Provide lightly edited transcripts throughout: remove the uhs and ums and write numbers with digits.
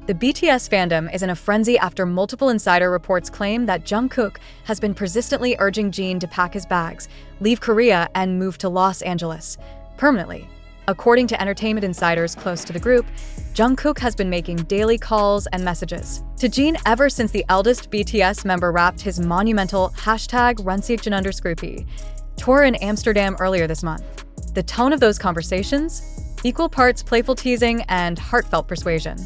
The BTS fandom is in a frenzy after multiple insider reports claim that Jungkook has been persistently urging Jin to pack his bags, leave Korea, and move to Los Angeles permanently. According to entertainment insiders close to the group, Jungkook has been making daily calls and messages to Jin ever since the eldest BTS member rapped his monumental #Seokjin_P tour in Amsterdam earlier this month. The tone of those conversations? Equal parts playful teasing and heartfelt persuasion.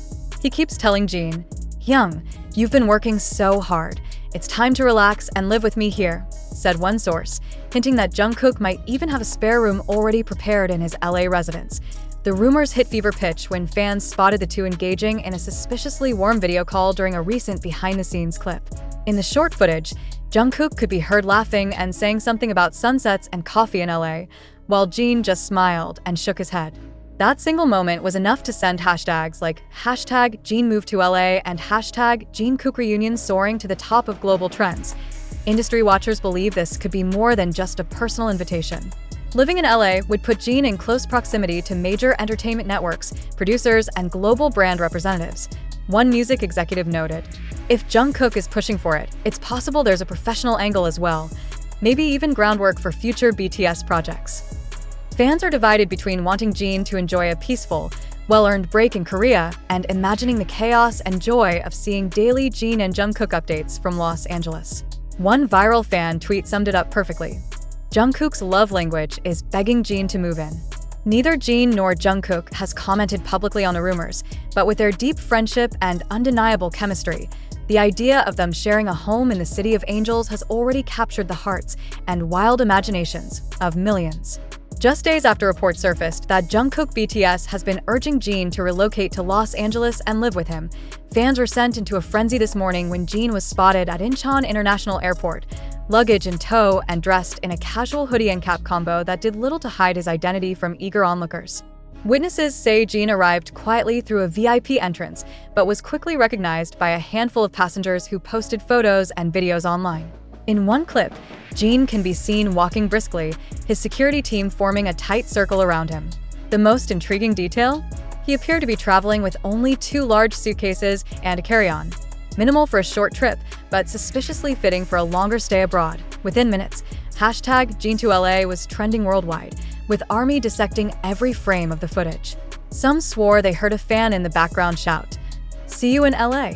He keeps telling Jin, "Young, you've been working so hard. It's time to relax and live with me here," said one source, hinting that Jungkook might even have a spare room already prepared in his LA residence. The rumors hit fever pitch when fans spotted the two engaging in a suspiciously warm video call during a recent behind-the-scenes clip. In the short footage, Jungkook could be heard laughing and saying something about sunsets and coffee in LA, while Jin just smiled and shook his head. That single moment was enough to send hashtags like #JinMoveToLA and #JinKook soaring to the top of global trends. Industry watchers believe this could be more than just a personal invitation. Living in LA would put Jin in close proximity to major entertainment networks, producers, and global brand representatives. One music executive noted, "If Jungkook is pushing for it, it's possible there's a professional angle as well, maybe even groundwork for future BTS projects." Fans are divided between wanting Jin to enjoy a peaceful, well-earned break in Korea and imagining the chaos and joy of seeing daily Jin and Jungkook updates from Los Angeles. One viral fan tweet summed it up perfectly. Jungkook's love language is begging Jin to move in. Neither Jin nor Jungkook has commented publicly on the rumors, but with their deep friendship and undeniable chemistry, the idea of them sharing a home in the City of Angels has already captured the hearts and wild imaginations of millions. Just days after reports surfaced that Jungkook BTS has been urging Jin to relocate to Los Angeles and live with him, fans were sent into a frenzy this morning when Jin was spotted at Incheon International Airport, luggage in tow and dressed in a casual hoodie and cap combo that did little to hide his identity from eager onlookers. Witnesses say Jin arrived quietly through a VIP entrance, but was quickly recognized by a handful of passengers who posted photos and videos online. In one clip, Jin can be seen walking briskly, his security team forming a tight circle around him. The most intriguing detail? He appeared to be traveling with only 2 large suitcases and a carry-on. Minimal for a short trip, but suspiciously fitting for a longer stay abroad. Within minutes, #JinToLA was trending worldwide, with ARMY dissecting every frame of the footage. Some swore they heard a fan in the background shout, "See you in LA,"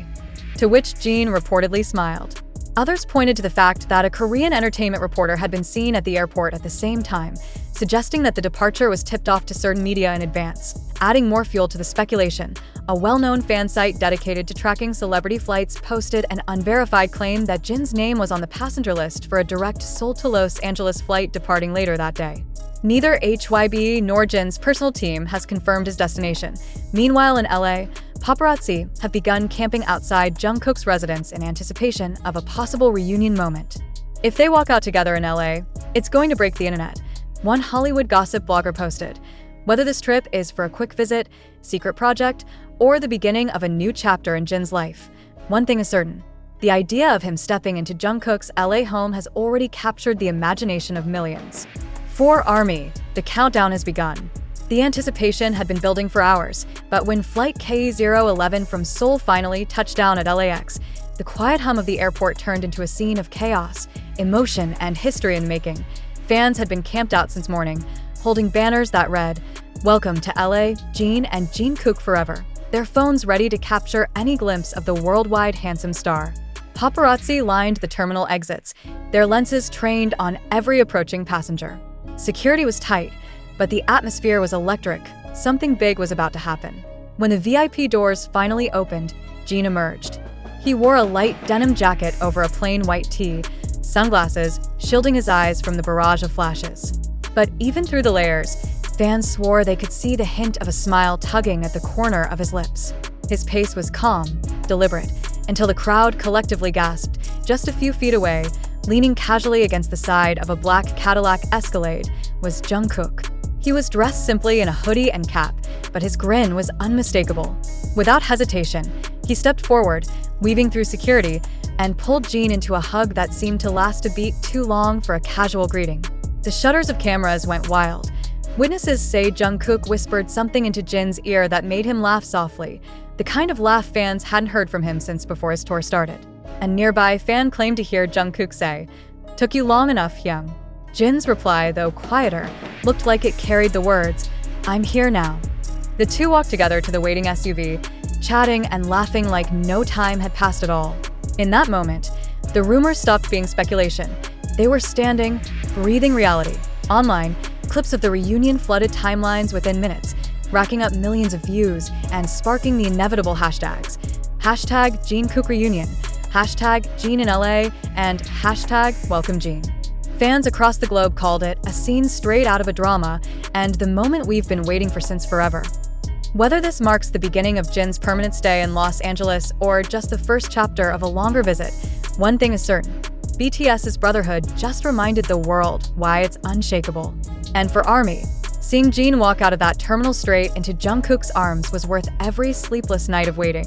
to which Jin reportedly smiled. Others pointed to the fact that a Korean entertainment reporter had been seen at the airport at the same time, suggesting that the departure was tipped off to certain media in advance. Adding more fuel to the speculation, a well-known fan site dedicated to tracking celebrity flights posted an unverified claim that Jin's name was on the passenger list for a direct Seoul to Los Angeles flight departing later that day. Neither HYB nor Jin's personal team has confirmed his destination. Meanwhile, in LA, paparazzi have begun camping outside Jungkook's residence in anticipation of a possible reunion moment. If they walk out together in LA, it's going to break the internet, one Hollywood gossip blogger posted. Whether this trip is for a quick visit, secret project, or the beginning of a new chapter in Jin's life, one thing is certain. The idea of him stepping into Jungkook's LA home has already captured the imagination of millions. For ARMY, the countdown has begun. The anticipation had been building for hours, but when Flight K011 from Seoul finally touched down at LAX, the quiet hum of the airport turned into a scene of chaos, emotion, and history in the making. Fans had been camped out since morning, holding banners that read, "Welcome to LA, Jin and Jungkook forever," their phones ready to capture any glimpse of the worldwide handsome star. Paparazzi lined the terminal exits, their lenses trained on every approaching passenger. Security was tight, but the atmosphere was electric. Something big was about to happen. When the VIP doors finally opened, Jin emerged. He wore a light denim jacket over a plain white tee, sunglasses shielding his eyes from the barrage of flashes. But even through the layers, fans swore they could see the hint of a smile tugging at the corner of his lips. His pace was calm, deliberate, until the crowd collectively gasped. Just a few feet away, leaning casually against the side of a black Cadillac Escalade, was Jungkook. He was dressed simply in a hoodie and cap, but his grin was unmistakable. Without hesitation, he stepped forward, weaving through security, and pulled Jin into a hug that seemed to last a beat too long for a casual greeting. The shutters of cameras went wild. Witnesses say Jungkook whispered something into Jin's ear that made him laugh softly, the kind of laugh fans hadn't heard from him since before his tour started. A nearby fan claimed to hear Jungkook say, "Took you long enough, Hyung." Jin's reply, though quieter, looked like it carried the words, "I'm here now." The two walked together to the waiting SUV, chatting and laughing like no time had passed at all. In that moment, the rumors stopped being speculation. They were standing, breathing reality. Online, clips of the reunion flooded timelines within minutes, racking up millions of views and sparking the inevitable hashtags. Hashtag Jungkook reunion, hashtag Jin in LA, and hashtag Welcome Jin. Fans across the globe called it a scene straight out of a drama and the moment we've been waiting for since forever. Whether this marks the beginning of Jin's permanent stay in Los Angeles or just the first chapter of a longer visit, one thing is certain. BTS's brotherhood just reminded the world why it's unshakable. And for ARMY, seeing Jin walk out of that terminal straight into Jungkook's arms was worth every sleepless night of waiting.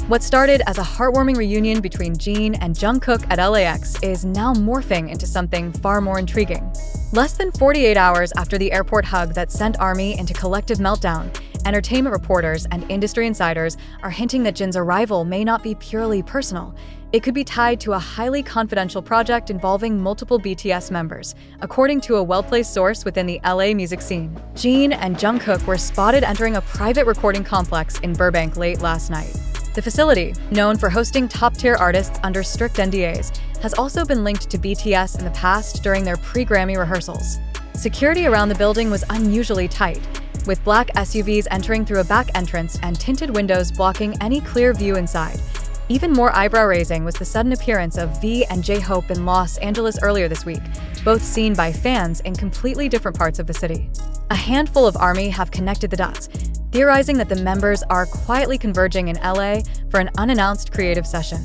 What started as a heartwarming reunion between Jin and Jungkook at LAX is now morphing into something far more intriguing. Less than 48 hours after the airport hug that sent ARMY into collective meltdown, entertainment reporters and industry insiders are hinting that Jin's arrival may not be purely personal. It could be tied to a highly confidential project involving multiple BTS members, according to a well-placed source within the LA music scene. Jin and Jungkook were spotted entering a private recording complex in Burbank late last night. The facility, known for hosting top-tier artists under strict NDAs, has also been linked to BTS in the past during their pre-Grammy rehearsals. Security around the building was unusually tight, with black SUVs entering through a back entrance and tinted windows blocking any clear view inside. Even more eyebrow-raising was the sudden appearance of V and J-Hope in Los Angeles earlier this week, both seen by fans in completely different parts of the city. A handful of ARMY have connected the dots, theorizing that the members are quietly converging in LA for an unannounced creative session.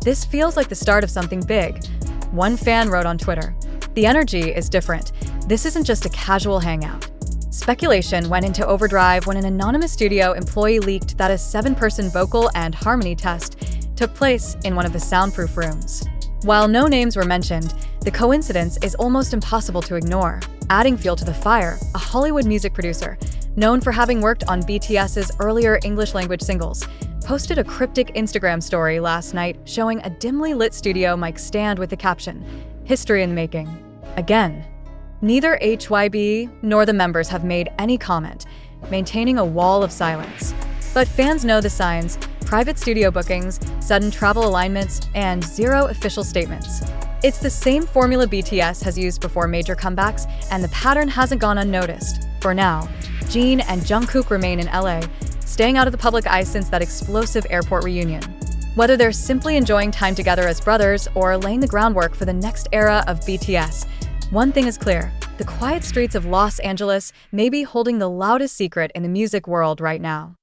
This feels like the start of something big. One fan wrote on Twitter, "The energy is different. This isn't just a casual hangout." Speculation went into overdrive when an anonymous studio employee leaked that a 7-person vocal and harmony test took place in one of the soundproof rooms. While no names were mentioned, the coincidence is almost impossible to ignore. Adding fuel to the fire, a Hollywood music producer, known for having worked on BTS's earlier English-language singles, posted a cryptic Instagram story last night showing a dimly lit studio mic stand with the caption, "History in the making." Again, neither HYB nor the members have made any comment, maintaining a wall of silence. But fans know the signs: private studio bookings, sudden travel alignments, and zero official statements. It's the same formula BTS has used before major comebacks, and the pattern hasn't gone unnoticed. For now, Jin and Jungkook remain in LA, staying out of the public eye since that explosive airport reunion. Whether they're simply enjoying time together as brothers or laying the groundwork for the next era of BTS, one thing is clear: the quiet streets of Los Angeles may be holding the loudest secret in the music world right now.